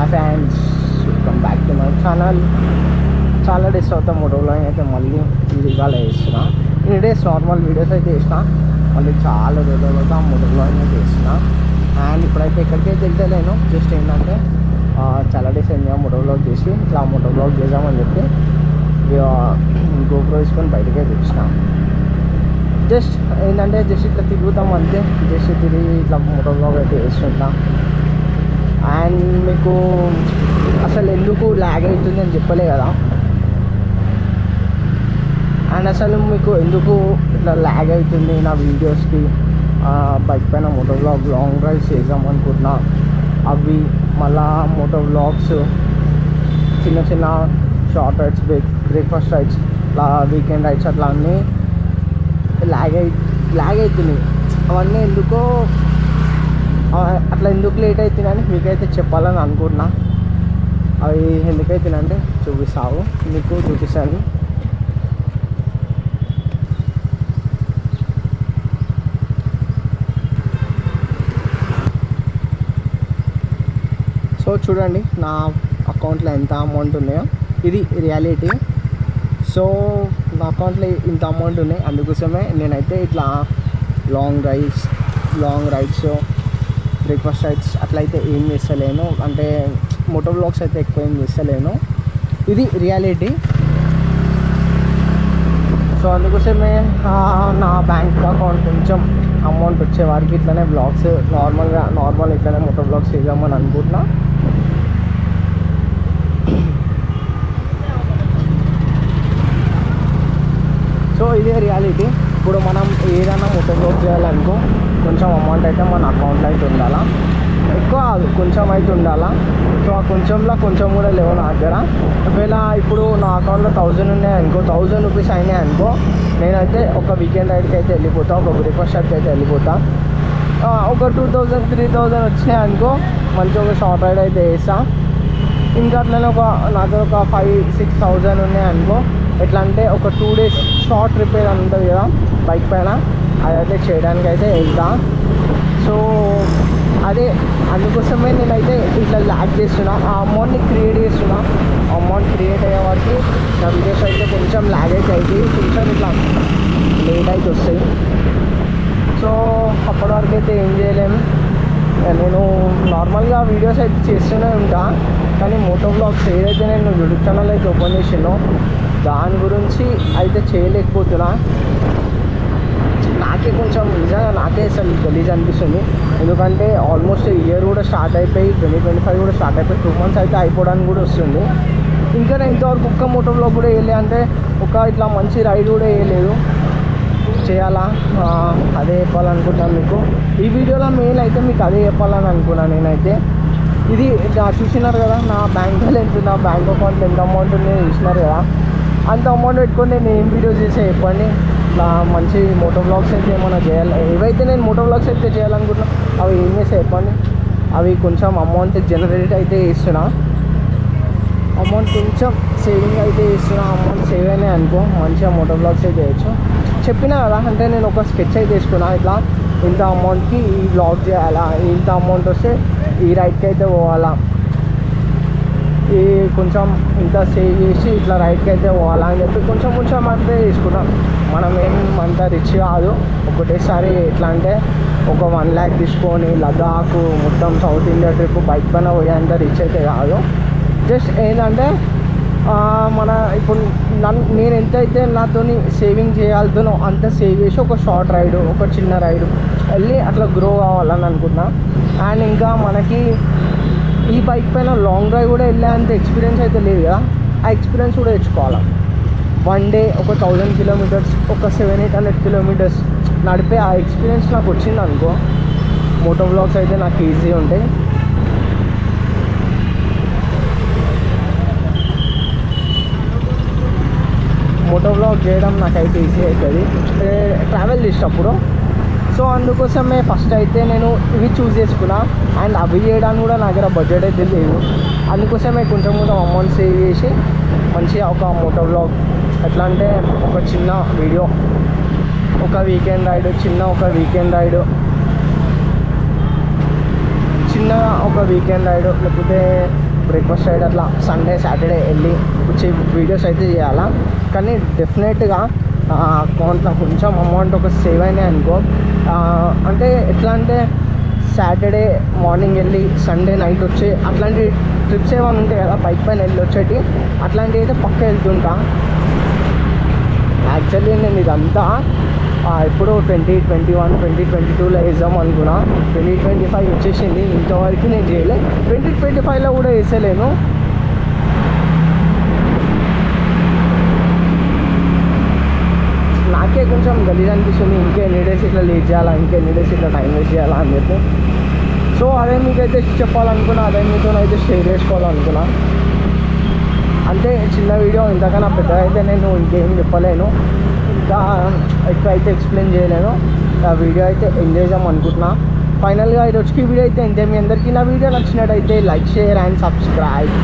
Hi friends, welcome back to my channel. చాలా days అవుతాం Moto vlog అయితే మళ్ళీ ఇవాళ వేస్తున్నా. ఇన్ని డేస్ నార్మల్ వీడియోస్ అయితే వేసిన, మళ్ళీ చాలా రోజులు అవుతాం మోటో వ్లాగ్ అయితే వేస్తున్నా. అండ్ ఇప్పుడైతే ఎక్కడికైతే వెళ్తలేను, జస్ట్ ఏంటంటే చాలా డేస్ అయింది మోటో వ్లాగ్ చేసి, ఇట్లా మోటో వ్లాగ్ చేద్దామని చెప్పి గోప్రో తీసుకొని బయటకే తెచ్చిన. జస్ట్ ఏంటంటే జస్ట్ ఇట్లా తిరుగుతాం అంతే, జస్ట్ తిరిగి ఇట్లా మోటో వ్లాగ్ అయితే వేస్తుంటా. అండ్ మీకు అసలు ఎందుకు ల్యాగ్ అవుతుంది అని చెప్పలే కదా, అండ్ అసలు మీకు ఎందుకు ఇట్లా ల్యాగ్ అవుతుంది నా వీడియోస్కి. బైక్ పైన మోటో వ్లాగ్ లాంగ్ డ్రైవ్స్ చేద్దాం అనుకుంటున్నా, అవి మళ్ళా మోటో వ్లాగ్స్ చిన్న చిన్న షార్ట్ రైడ్స్, బ్రేక్ఫాస్ట్ రైడ్స్, ఇట్లా వీకెండ్ రైడ్స్ అట్లా అన్నీ ల్యాగ్ అవుతున్నాయి. అవన్నీ ఎందుకో అట్లా ఎందుకు లేట్ అవుతుందని మీకైతే చెప్పాలని అనుకుంటున్నా. అవి ఎందుకైతుందంటే చూపిస్తాను. సో చూడండి నా అకౌంట్లో ఎంత అమౌంట్ ఉన్నాయో, ఇది రియాలిటీ. సో నా అకౌంట్లో ఇంత అమౌంట్ ఉన్నాయి, అందుకోసమే నేనైతే ఇట్లా లాంగ్ రైడ్స్ బ్రేక్ఫాస్ట్ రైడ్స్ అట్లయితే ఏం చేస్తలేను, అంటే మోటో వ్లాగ్స్ అయితే ఎక్కువ ఏం చేస్తలేను. ఇది రియాలిటీ. సో అందుకోసమే నా బ్యాంక్ అకౌంట్ కొంచెం అమౌంట్ వచ్చే వారికి ఇట్లనే బ్లాగ్స్ నార్మల్ ఇట్లనే మోటో వ్లాగ్స్ చేద్దామని అనుకుంటున్నా. సో ఇదే రియాలిటీ. ఇప్పుడు మనం ఏదైనా మోటో వ్లాగ్ చేయాలనుకో కొంచెం అమౌంట్ అయితే మన అకౌంట్లో అయితే ఉండాలా, ఎక్కువ కాదు కొంచెం అయితే ఉండాలా. సో ఆ కొంచెం కూడా లేవు నా దగ్గర. ఒకవేళ ఇప్పుడు నా అకౌంట్లో 1000 ఉన్నాయనుకో, 1000 రూపీస్ అయినాయి అనుకో, నేనైతే ఒక వీకెండ్ రైడ్కి అయితే వెళ్ళిపోతా, ఒక బ్రేక్ఫాస్ట్ రైడ్కి అయితే వెళ్ళిపోతా. ఒక 2000 3000 వచ్చినాయి అనుకో, మంచి ఒక షార్ట్ రైడ్ అయితే వేస్తా. ఇంకా అట్లనే నా దగ్గర ఒక 5-6,000 ఉన్నాయి అనుకో, ఎట్లా అంటే ఒక 2 days షార్ట్ ట్రిప్ ఏదైనా ఉంటుంది కదా బైక్ పైన, అదైతే చేయడానికి అయితే వెళ్తా. సో అదే అందుకోసమే నేనైతే ఇట్లా ల్యాగ్ చేస్తున్నా, ఆ అమౌంట్ని క్రియేట్ చేస్తున్నా. అమౌంట్ క్రియేట్ అయ్యే వారికి నా వీడియోస్ అయితే కొంచెం ల్యాగ్ అయితే కొంచెం ఇట్లా లేట్ అయితే వస్తాయి. సో అప్పటి వరకు అయితే ఏం చేయలేము. నేను నార్మల్గా వీడియోస్ అయితే చేస్తూనే ఉంటా, కానీ మోటో వ్లాగ్స్ ఏదైతే నేను యూట్యూబ్ ఛానల్ అయితే ఓపెన్ చేసినో దాని గురించి అయితే చేయలేకపోతున్నా. నాకే కొంచెం నిజంగా అసలు గలీజ్ అనిపిస్తుంది. ఎందుకంటే ఆల్మోస్ట్ ఇయర్ కూడా స్టార్ట్ అయిపోయి 2025 కూడా స్టార్ట్ అయిపోయి 2 months అయితే అయిపోవడానికి కూడా వస్తుంది. ఇంకా నేను ఇంతవరకు ఒక్క మోటో వ్లాగ్ కూడా వేయలే, అంటే ఒక ఇట్లా మంచి రైడ్ కూడా వేయలేదు. చేయాలా, అదే చెప్పాలనుకుంటున్నాను మీకు. ఈ వీడియోలో మెయిన్ అయితే మీకు అదే చెప్పాలని అనుకున్నాను నేనైతే. ఇది చూసినారు కదా నా బ్యాంక్ బ్యాలెన్స్, నా బ్యాంక్ అకౌంట్లో ఎంత అమౌంట్ ఉందో చూసినారు కదా. అంత అమౌంట్ పెట్టుకొని నేను ఏం వీడియోస్ చేసే చెప్పండి. ఇట్లా మంచి మోటో వ్లాగ్స్ అయితే ఏమైనా చేయాలి, ఏవైతే నేను మోటో వ్లాగ్స్ అయితే చేయాలనుకుంటున్నా అవి ఏం చేస్తే చెప్పండి. అవి కొంచెం అమౌంట్ జనరేట్ అయితే చేస్తున్నా, అమౌంట్ కొంచెం సేవింగ్ అయితే చేస్తున్నా. అమౌంట్ సేవ్ అయినాయి అనుకో మంచిగా మోటో వ్లాగ్స్ అయితే చేయొచ్చు. చెప్పినా కదా, అంటే నేను ఒక స్కెచ్ అయితే వేసుకున్నా, ఇట్లా ఇంత అమౌంట్కి ఈ వ్లాగ్ చేయాలా, ఇంత అమౌంట్ వస్తే ఈ రైడ్కి అయితే పోవాలా, ఈ కొంచెం ఇంత సేవ్ చేసి ఇట్లా రైడ్కి అయితే పోవాలా అని చెప్పి కొంచెం అయితే తీసుకున్నాం. మనం ఏం అంత రిచ్ కాదు. ఒకటేసారి ఎట్లా అంటే ఒక 1 lakh తీసుకొని లదాఖ్ మొత్తం సౌత్ ఇండియా ట్రిప్ బైక్ పైన పోయేంత రిచ్ అయితే కాదు. జస్ట్ ఏంటంటే ఇప్పుడు నేను ఎంతైతే నాతోని సేవింగ్ చేయాలతోనో అంత సేవ్ చేసి ఒక షార్ట్ రైడ్, ఒక చిన్న రైడ్ వెళ్ళి అట్లా గ్రో కావాలని అనుకున్నా. అండ్ ఇంకా మనకి ఈ బైక్ పైన లాంగ్ డ్రైవ్ కూడా వెళ్ళేంత ఎక్స్పీరియన్స్ అయితే లేదు కదా, ఆ ఎక్స్పీరియన్స్ కూడా తెచ్చుకోవాలి. 1 day ఒక 1000 kilometers, ఒక 700-800 kilometers నడిపే ఆ ఎక్స్పీరియన్స్ నాకు వచ్చింది అనుకో, మోటో వ్లాగ్స్ అయితే నాకు ఈజీ ఉంటాయి. మోటో వ్లాగ్ చేయడం నాకైతే ఈజీ అవుతుంది ట్రావెల్ చేసేటప్పుడు. సో అందుకోసమే ఫస్ట్ అయితే నేను ఇవి చూస్ చేసుకున్నా. అండ్ అవి చేయడానికి కూడా నా దగ్గర బడ్జెట్ అయితే లేదు, అందుకోసమే కొంచెం అమౌంట్ సేవ్ చేసి మంచిగా ఒక మోటో వ్లాగ్ ఎట్లా అంటే ఒక చిన్న వీడియో, ఒక వీకెండ్ రైడ్, చిన్నగా ఒక వీకెండ్ రైడ్, లేకపోతే బ్రేక్ఫాస్ట్ సైడ్ అట్లా సండే సాటర్డే వెళ్ళి వచ్చి వీడియోస్ అయితే చేయాలా. కానీ డెఫినెట్గా అకౌంట్లో కొంచెం అమౌంట్ ఒక సేవ్ అయినాయి అనుకో. అంటే ఎట్లా అంటే సాటర్డే మార్నింగ్ వెళ్ళి సండే నైట్ వచ్చి అట్లాంటి ట్రిప్స్ ఏమైనా ఉంటాయి కదా బైక్ పైన వెళ్ళి వచ్చేటి, అట్లాంటివి అయితే పక్క వెళ్తుంటా. యాక్చువల్లీ నేను ఇదంతా ఎప్పుడో 2021 2022లో వేద్దాం అనుకున్నా. 2025 వచ్చేసింది, ఇంతవరకు నేను చేయలే. 2025లో కూడా వేసేలేను. నాకే కొంచెం గలీజ్ అనిపిస్తుంది, ఇంకెన్ని డేస్ ఇట్లా లేట్ చేయాలా, ఇంకెన్ని డేస్ ఇట్లా టైం వేస్ట్ చేయాలా అని చెప్పి. సో అదే మీకైతే చెప్పాలనుకున్నా, అదే మీతో అయితే షేర్ చేసుకోవాలనుకున్నా. అంటే చిన్న వీడియో, ఇంతకన్నా పెద్దగా అయితే నేను ఇంకేం చెప్పలేను, ఇంకా ఎక్కువ అయితే ఎక్స్ప్లెయిన్ చేయలేను. ఆ వీడియో అయితే ఎంజాయ్ చేద్దాం అనుకుంటున్నా. ఫైనల్గా ఈరోజుకి వీడియో అయితే ఇంతే. మీ అందరికీ నా వీడియో నచ్చినట్టయితే లైక్, షేర్ అండ్ సబ్స్క్రైబ్.